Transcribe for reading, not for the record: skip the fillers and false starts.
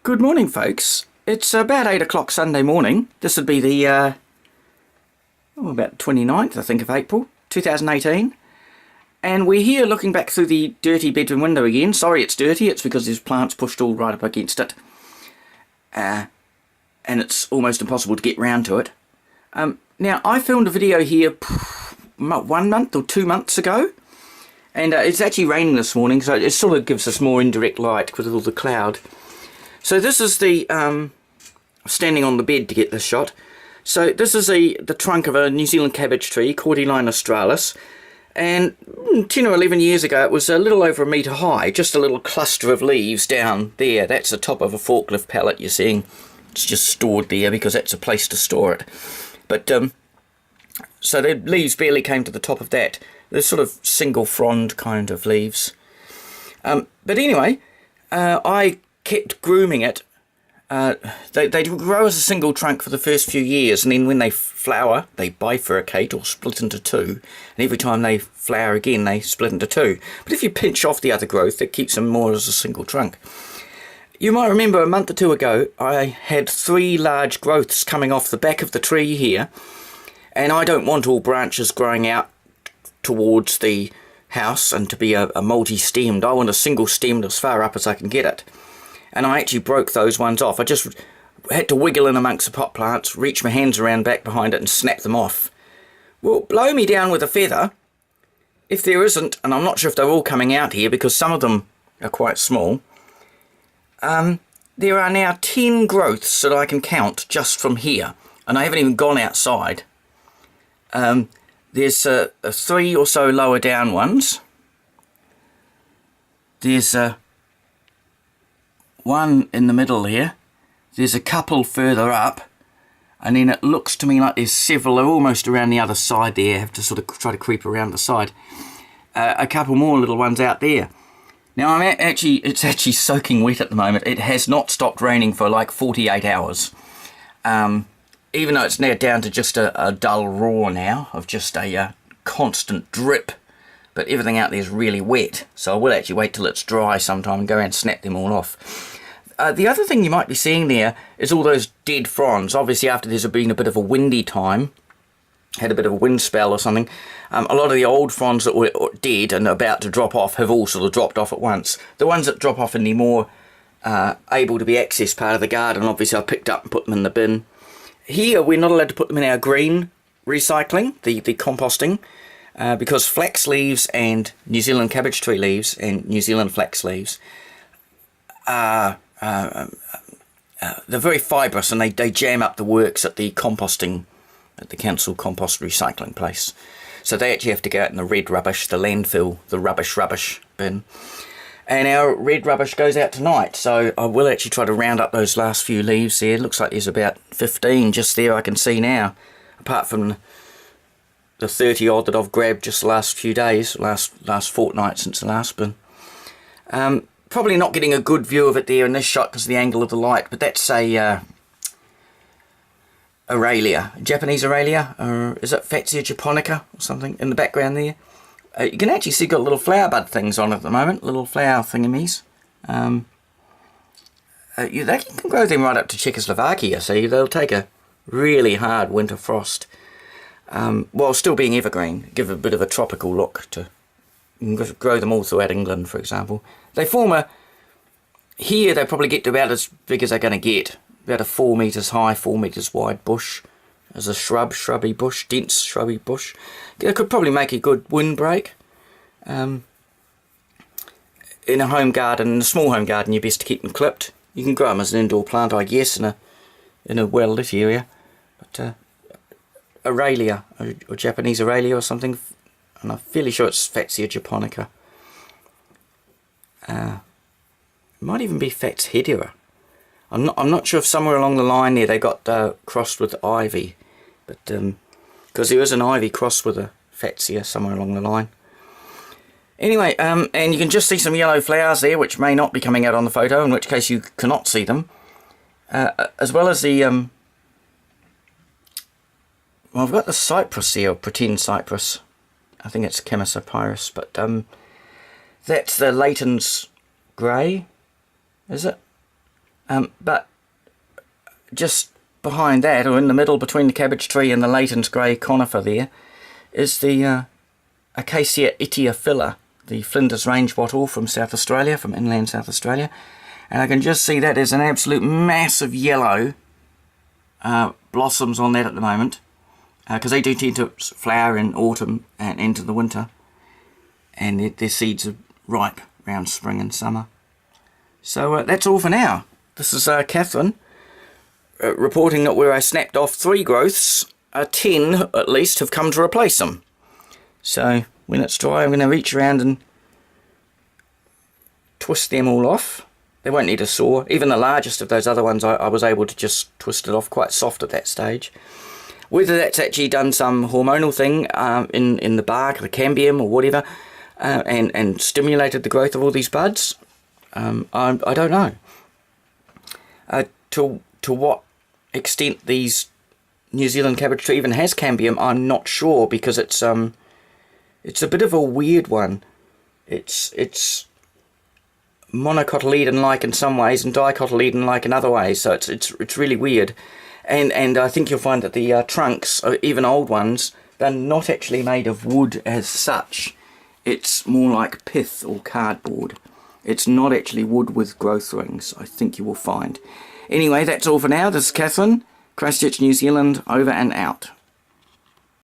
Good morning, folks. It's about 8 o'clock Sunday morning. This would be the, about 29th, I think, of April, 2018. And we're here looking back through the dirty bedroom window again. Sorry it's dirty, it's because there's plants pushed all right up against it. And it's almost impossible to get round to it. Now, I filmed a video here 1 month or 2 months ago. And it's actually raining this morning, so it sort of gives us more indirect light because of all the cloud. So this is the, standing on the bed to get this shot. So this is the trunk of a New Zealand cabbage tree, Cordyline australis. And 10 or 11 years ago it was a little over a metre high, just a little cluster of leaves down there. That's the top of a forklift pallet you're seeing. It's just stored there because that's a place to store it. But, so the leaves barely came to the top of that. They're sort of single frond kind of leaves. But anyway, I kept grooming it. They grow as a single trunk for the first few years, and then when they flower, they bifurcate or split into two. And every time they flower again, they split into two. But if you pinch off the other growth, it keeps them more as a single trunk. You might remember a month or two ago, I had 3 large growths coming off the back of the tree here. And I don't want all branches growing out towards the house and to be a multi-stemmed. I want a single stemmed as far up as I can get it. And I actually broke those ones off. I just had to wiggle in amongst the pot plants, reach my hands around back behind it and snap them off. Well, blow me down with a feather. If there isn't, and I'm not sure if they're all coming out here because some of them are quite small, there are now 10 growths that I can count just from here. And I haven't even gone outside. There's 3 or so lower down ones. There's one in the middle here. There's a couple further up, and then it looks to me like there's several. They're almost around the other side there. I have to sort of try to creep around the side. A couple more little ones out there. Now it's actually soaking wet at the moment. It has not stopped raining for like 48 hours. Even though it's now down to just a dull roar now of just a constant drip. But everything out there is really wet, so I will actually wait till it's dry sometime and go around and snap them all off. The other thing you might be seeing there is all those dead fronds. Obviously after there's been a bit of a windy time, had a bit of a wind spell or something, a lot of the old fronds that were dead and about to drop off have all sort of dropped off at once. The ones that drop off in the more able to be accessed part of the garden, obviously I picked up and put them in the bin. Here we're not allowed to put them in our green recycling, the composting, because flax leaves and New Zealand cabbage tree leaves and New Zealand flax leaves are they're very fibrous, and they jam up the works at the composting, at the council compost recycling place. So they actually have to go out in the red rubbish, the landfill, the rubbish bin. And our red rubbish goes out tonight, so I will actually try to round up those last few leaves there. It looks like there's about 15 just there I can see now, apart from the 30 odd that I've grabbed just the last few days, last fortnight since the last bin. Probably not getting a good view of it there in this shot because of the angle of the light, but that's a Aralia, Japanese Aralia, or is it Fatsia japonica or something in the background there. You can actually see got little flower bud things on it at the moment, little flower thingamies. They can grow them right up to Czechoslovakia, see, they'll take a really hard winter frost. While still being evergreen, give a bit of a tropical look to. You can grow them all throughout England, for example. They form here they probably get to about as big as they're going to get. About a 4 metres high, 4 metres wide bush. As a shrubby bush, dense shrubby bush. It could probably make a good windbreak. In a home garden, in a small home garden, you're best to keep them clipped. You can grow them as an indoor plant, I guess, in a well-lit area. But Aralia, or Japanese Aralia or something, and I'm fairly sure it's Fatsia japonica. It might even be Fats hedera. I'm not sure if somewhere along the line there they got crossed with ivy, but because there is an ivy crossed with a Fatsia somewhere along the line. Anyway, and you can just see some yellow flowers there, which may not be coming out on the photo, in which case you cannot see them, as well as the well, I've got the cypress here, or pretend cypress. I think it's Chemisopyrus, but that's the Layton's grey, is it? But just behind that, or in the middle between the cabbage tree and the Layton's grey conifer there, is the Acacia etiophylla, the Flinders Range wattle from South Australia, from inland South Australia. And I can just see that there's an absolute massive yellow blossoms on that at the moment, because they do tend to flower in autumn and into the winter, and their seeds are ripe around spring and summer. So that's all for now. This is Catherine reporting that where I snapped off 3 growths, 10 at least have come to replace them. So when it's dry, I'm going to reach around and twist them all off. They won't need a saw. Even the largest of those other ones, I was able to just twist it off quite soft at that stage. Whether that's actually done some hormonal thing in the bark, the cambium or whatever, and stimulated the growth of all these buds, I don't know. To what extent these New Zealand cabbage tree even has cambium, I'm not sure, because it's a bit of a weird one. It's monocotyledon-like in some ways and dicotyledon-like in other ways, so it's really weird. And I think you'll find that the trunks, even old ones, they're not actually made of wood as such. It's more like pith or cardboard. It's not actually wood with growth rings, I think you will find. Anyway, that's all for now. This is Catherine, Christchurch, New Zealand, over and out.